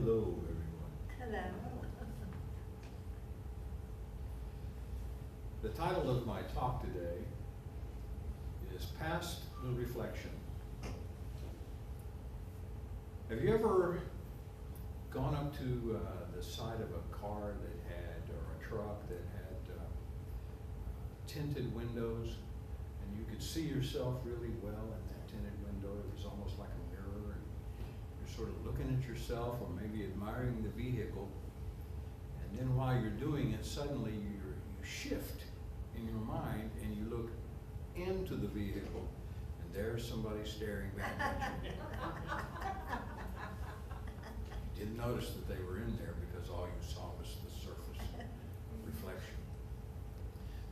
Hello, everyone. Hello. The title of my talk today is Past the Reflection. Have you ever gone up to the side of a car that had, or a truck that had tinted windows, and you could see yourself really well in that tinted window? It was almost like a mirror, and you're sort of looking at yourself or maybe admiring the vehicle, and then while you're doing it, suddenly you shift in your mind and you look into the vehicle, and there's somebody staring back at you. You didn't notice that they were in there because all you saw was the surface reflection.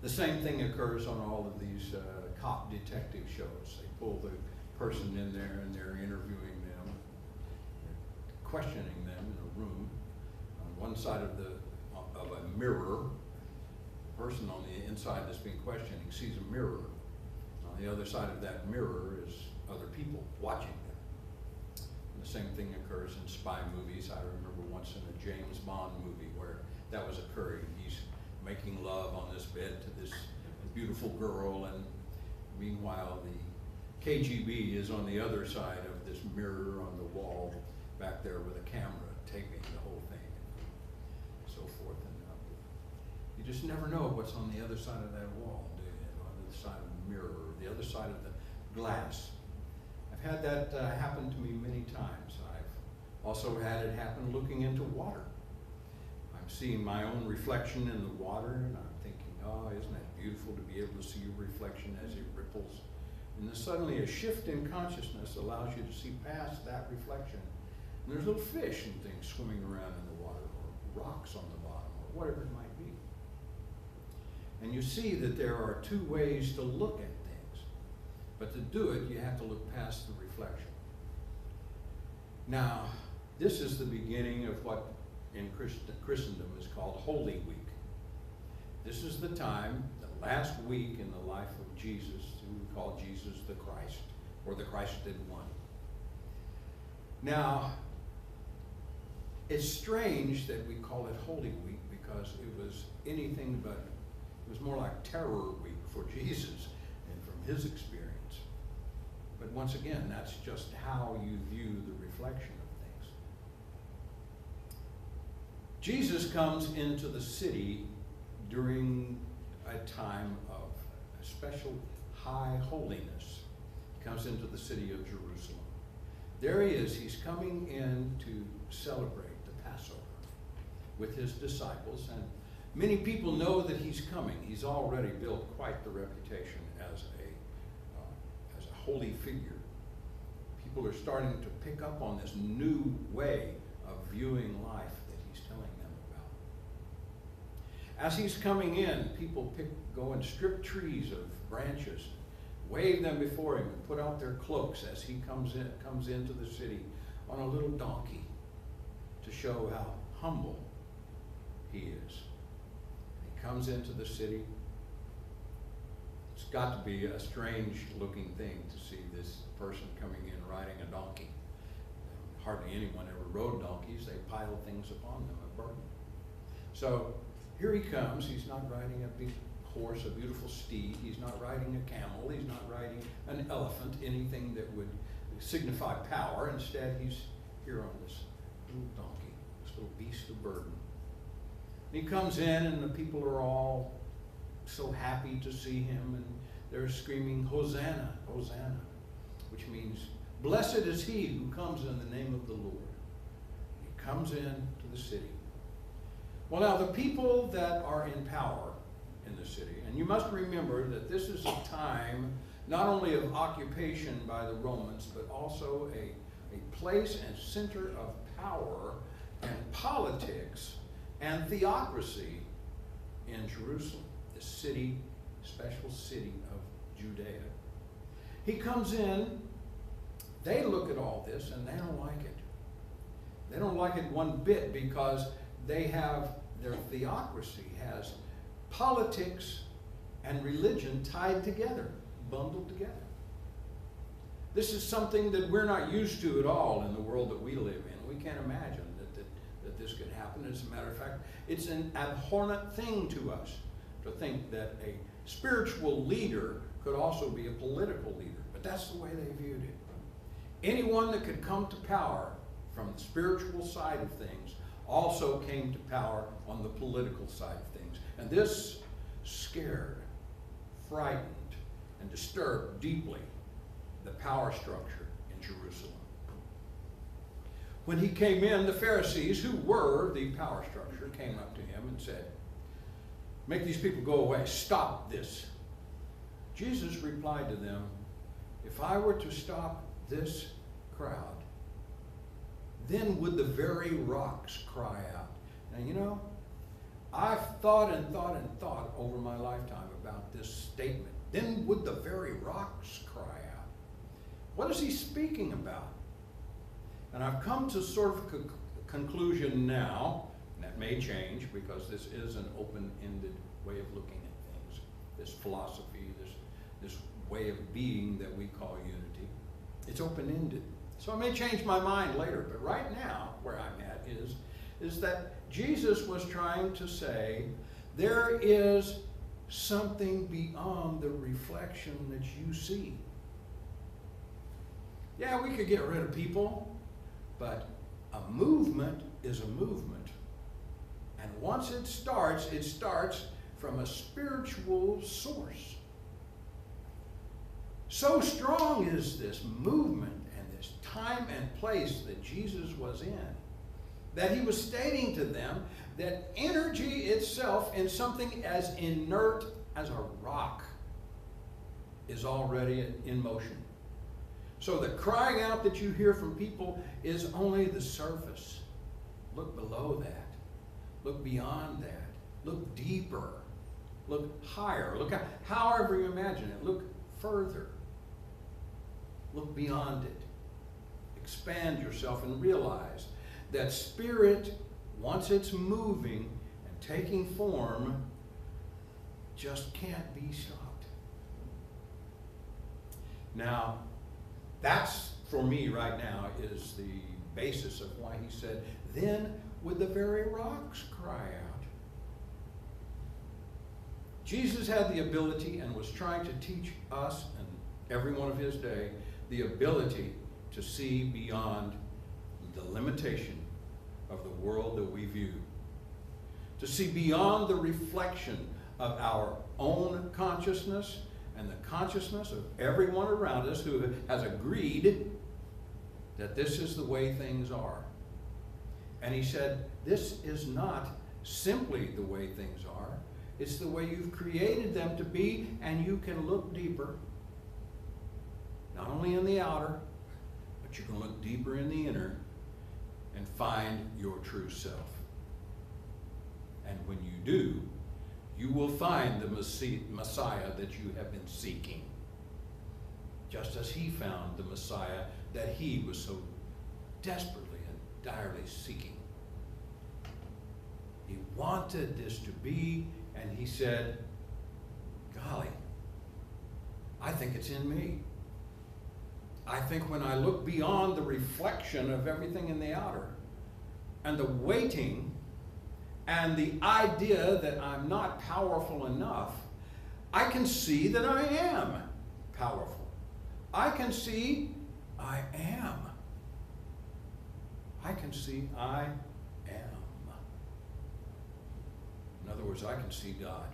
The same thing occurs on all of these cop detective shows. They pull the person in there and they're interviewing them, questioning them in a room. On one side of a mirror, the person on the inside that's being questioned sees a mirror. On the other side of that mirror is other people watching them. And the same thing occurs in spy movies. I remember once in a James Bond movie where that was occurring. He's making love on this bed to this beautiful girl, and meanwhile the KGB is on the other side of this mirror on the wall back there with a camera taping the whole thing and so forth. And you just never know what's on the other side of that wall, do you? On the other side of the mirror, the other side of the glass. I've had that happen to me many times. I've also had it happen looking into water. I'm seeing my own reflection in the water, and I'm thinking, oh, isn't that beautiful to be able to see your reflection as it ripples? And then suddenly a shift in consciousness allows you to see past that reflection. And there's little fish and things swimming around in the water, or rocks on the bottom, or whatever it might be. And you see that there are two ways to look at things. But to do it, you have to look past the reflection. Now, this is the beginning of what in Christendom is called Holy Week. This is the time, the last week in the life of Jesus, who we call Jesus the Christ, or the Christed One. Now, it's strange that we call it Holy Week because it was anything but, it was more like Terror Week for Jesus and from his experience. But once again, that's just how you view the reflection of things. Jesus comes into the city during a time of special high holiness. He comes into the city of Jerusalem. There he is. He's coming in to celebrate the Passover with his disciples, and many people know that he's coming. He's already built quite the reputation as a holy figure. People are starting to pick up on this new way of viewing life that he's telling them about. As he's coming in, people go and strip trees of branches, wave them before him, and put out their cloaks as he comes into the city on a little donkey to show how humble he is. He comes into the city. It's got to be a strange looking thing to see this person coming in riding a donkey. Hardly anyone ever rode donkeys. They pile things upon them, a burden. So here he comes. He's not riding a big horse, a beautiful steed. He's not riding a camel. He's not riding an elephant, anything that would signify power. Instead, he's here on this little donkey, this little beast of burden. He comes in, and the people are all so happy to see him, and they're screaming, Hosanna, Hosanna, which means, blessed is he who comes in the name of the Lord. He comes into the city. Well, now, the people that are in power in the city, and you must remember that this is a time not only of occupation by the Romans, but also a place and center of power and politics and theocracy in Jerusalem, the city, special city of Judea. He comes in, they look at all this and they don't like it. They don't like it one bit because they have, their theocracy has politics and religion tied together, bundled together. This is something that we're not used to at all in the world that we live in. We can't imagine that that this could happen. As a matter of fact, it's an abhorrent thing to us to think that a spiritual leader could also be a political leader. But that's the way they viewed it. Anyone that could come to power from the spiritual side of things also came to power on the political side of things. And this scared, frightened, and disturbed deeply the power structure in Jerusalem. When he came in, the Pharisees, who were the power structure, came up to him and said, "Make these people go away. Stop this." Jesus replied to them, "If I were to stop this crowd, then would the very rocks cry out." Now, you know, I've thought and thought and thought over my lifetime about this statement. Then would the very rocks cry out. What is he speaking about? And I've come to sort of a conclusion now, and that may change because this is an open-ended way of looking at things. This philosophy, this way of being that we call unity. It's open-ended. So I may change my mind later, but right now, where I'm at is that Jesus was trying to say, there is something beyond the reflection that you see. Yeah, we could get rid of people, but a movement is a movement. And once it starts from a spiritual source. So strong is this movement and this time and place that Jesus was in, that he was stating to them that energy itself in something as inert as a rock is already in motion. So the crying out that you hear from people is only the surface. Look below that. Look beyond that. Look deeper. Look higher. Look however you imagine it. Look further. Look beyond it. Expand yourself and realize that spirit, once it's moving and taking form, just can't be stopped. Now, that's, for me right now, is the basis of why he said, then would the very rocks cry out. Jesus had the ability and was trying to teach us and everyone of his day the ability to see beyond the limitation of the world that we view. To see beyond the reflection of our own consciousness and the consciousness of everyone around us who has agreed that this is the way things are. And he said, this is not simply the way things are. It's the way you've created them to be, and you can look deeper. Not only in the outer, but you can look deeper in the inner and find your true self. And when you do, you will find the Messiah that you have been seeking. Just as he found the Messiah that he was so desperately and direly seeking. He wanted this to be, and he said, golly, I think it's in me. I think when I look beyond the reflection of everything in the outer, and the waiting, and the idea that I'm not powerful enough, I can see that I am powerful. I can see I am. I can see I am. In other words, I can see God.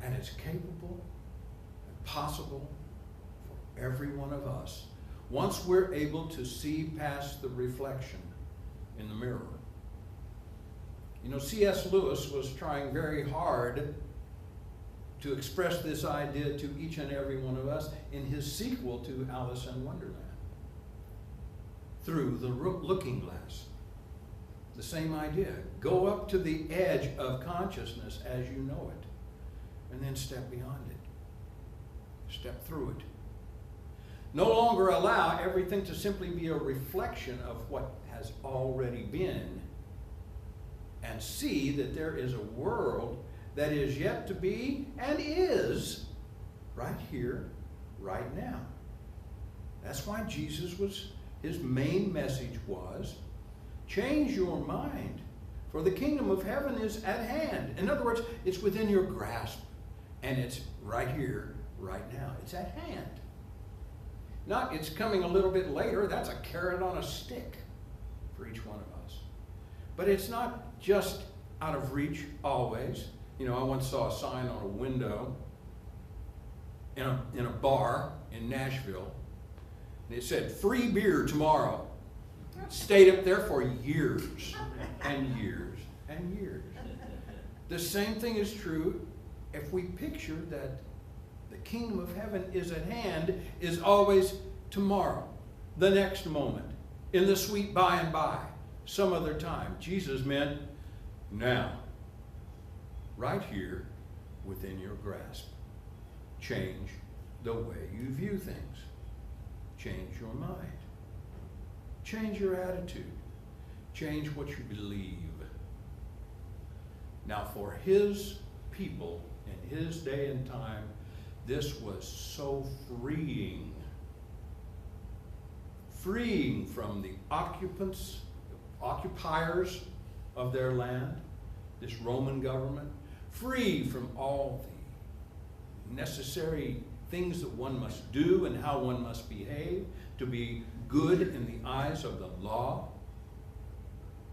And it's capable and possible for every one of us once we're able to see past the reflection in the mirror. You know, C.S. Lewis was trying very hard to express this idea to each and every one of us in his sequel to Alice in Wonderland, Through the Looking Glass. The same idea. Go up to the edge of consciousness as you know it, and then step beyond it. Step through it. No longer allow everything to simply be a reflection of what has already been, and see that there is a world that is yet to be and is right here, right now. That's why Jesus was, his main message was, change your mind, for the kingdom of heaven is at hand. In other words, it's within your grasp, and it's right here, right now. It's at hand. Not it's coming a little bit later. That's a carrot on a stick for each one of us. But it's not just out of reach always. You know, I once saw a sign on a window in a bar in Nashville, and it said, free beer tomorrow. It stayed up there for years and years and years. The same thing is true if we picture that the kingdom of heaven is at hand, is always tomorrow, the next moment, in the sweet by and by, some other time. Jesus meant now, right here within your grasp. Change the way you view things. Change your mind. Change your attitude. Change what you believe. Now, for his people in his day and time, this was so freeing. Freeing from the occupiers of their land, this Roman government, free from all the necessary things that one must do and how one must behave to be good in the eyes of the law,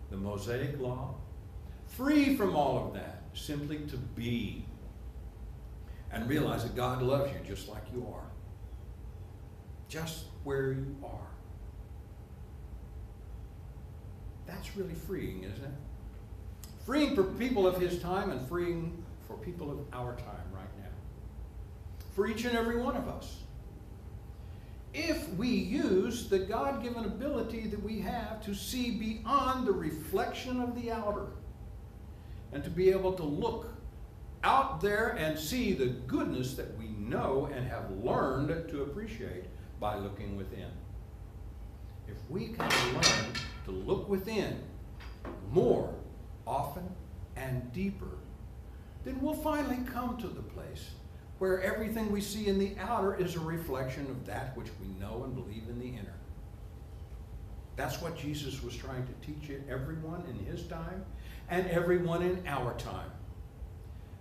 the Mosaic law. Free from all of that, simply to be and realize that God loves you just like you are, just where you are. That's really freeing, isn't it? Freeing for people of his time and freeing for people of our time right now. For each and every one of us. If we use the God-given ability that we have to see beyond the reflection of the outer and to be able to look out there and see the goodness that we know and have learned to appreciate by looking within. If we can learn to look within more often and deeper, then we'll finally come to the place where everything we see in the outer is a reflection of that which we know and believe in the inner. That's what Jesus was trying to teach everyone in his time and everyone in our time.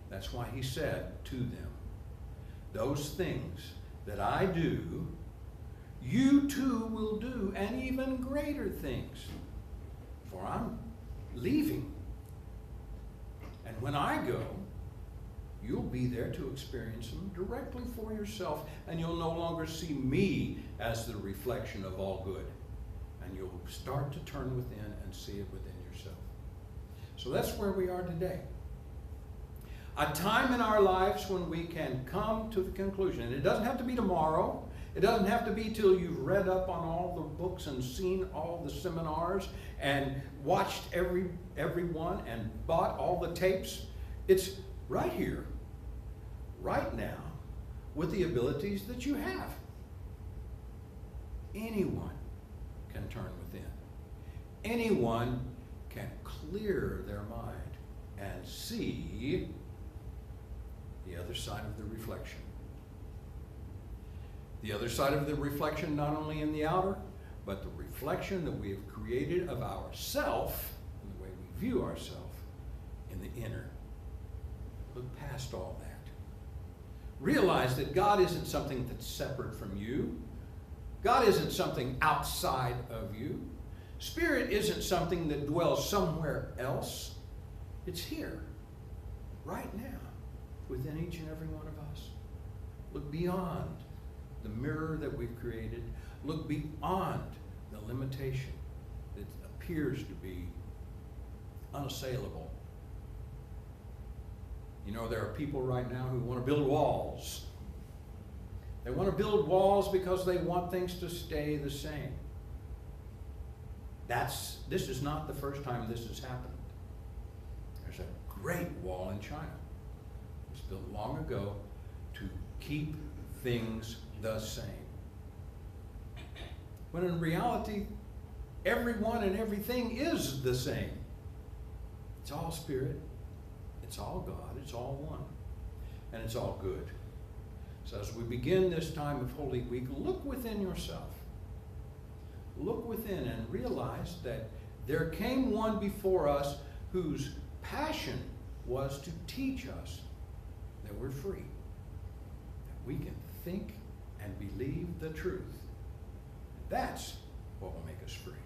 That's why he said to them, those things that I do, you too will do, and even greater things. For I'm leaving. And when I go, you'll be there to experience them directly for yourself, and you'll no longer see me as the reflection of all good. And you'll start to turn within and see it within yourself. So that's where we are today. A time in our lives when we can come to the conclusion, and it doesn't have to be tomorrow. It doesn't have to be till you've read up on all the books and seen all the seminars and watched every one and bought all the tapes. It's right here, right now, with the abilities that you have. Anyone can turn within. Anyone can clear their mind and see the other side of the reflection. The other side of the reflection, not only in the outer, but the reflection that we have created of ourself and the way we view ourselves in the inner. Look past all that. Realize that God isn't something that's separate from you. God isn't something outside of you. Spirit isn't something that dwells somewhere else. It's here, right now, within each and every one of us. Look beyond the mirror that we've created. Look beyond the limitation that appears to be unassailable. You know, there are people right now who want to build walls. They want to build walls because they want things to stay the same. This is not the first time this has happened. There's a great wall in China. It was built long ago to keep things the same. When in reality, everyone and everything is the same. It's all spirit. It's all God. It's all one. And it's all good. So as we begin this time of Holy Week, look within yourself. look within and realize that there came one before us whose passion was to teach us that we're free, that we can think and believe the truth. That's what will make us free.